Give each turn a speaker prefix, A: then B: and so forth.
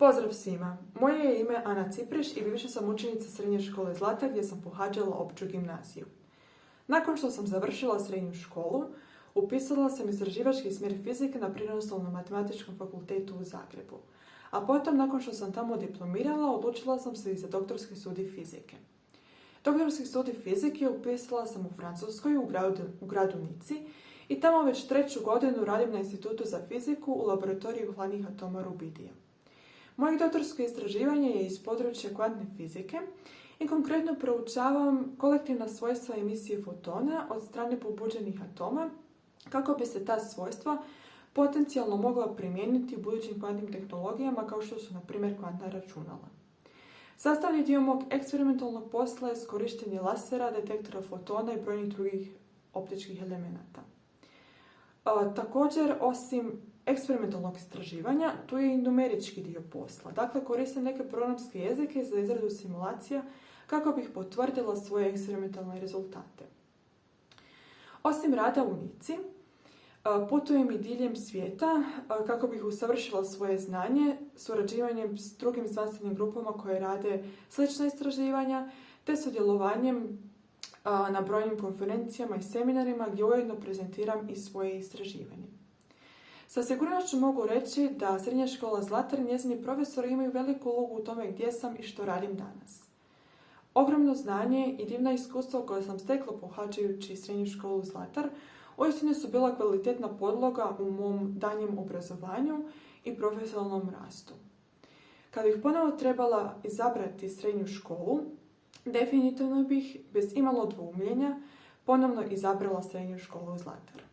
A: Pozdrav svima! Moje je ime Ana Cipriš i bivša sam učenica Srednje škole Zlatar gdje sam pohađala opću gimnaziju. Nakon što sam završila srednju školu, upisala sam istraživački smjer fizike na Prirodoslovno-matematičkom fakultetu u Zagrebu. A potom, nakon što sam tamo diplomirala, odlučila sam se i za doktorski studij fizike. Doktorski studij fizike upisala sam u Francuskoj, u gradu Nici, i tamo već 3. godinu radim na Institutu za fiziku u laboratoriju hladnih atoma Rubidija. Moje doktorsko istraživanje je iz područja kvantne fizike i konkretno proučavam kolektivna svojstva emisije fotona od strane pobuđenih atoma kako bi se ta svojstva potencijalno mogla primijeniti u budućim kvantnim tehnologijama kao što su, na primjer, kvantna računala. Sastavni dio mog eksperimentalnog posla je korištenje lasera, detektora fotona i brojnih drugih optičkih elemenata. Također, osim eksperimentalnog istraživanja, tu je i numerički dio posla. Dakle, koristim neke programske jezike za izradu simulacija kako bih potvrdila svoje eksperimentalne rezultate. Osim rada u Nici, putujem i diljem svijeta kako bih usavršila svoje znanje surađivanjem s drugim znanstvenim grupama koje rade slična istraživanja te sudjelovanjem na brojnim konferencijama i seminarima gdje ujedno prezentiram i svoje istraživanje. Sa sigurnošću mogu reći da Srednja škola Zlatar i njezini profesori imaju veliku ulogu u tome gdje sam i što radim danas. Ogromno znanje i divna iskustva koje sam stekla pohađajući Srednju školu Zlatar uistinu su bila kvalitetna podloga u mom daljnjem obrazovanju i profesionalnom rastu. Kad bih ponovo trebala izabrati srednju školu, definitivno bih, bez imalo dvoumljenja, ponovno izabrala Srednju školu Zlatar.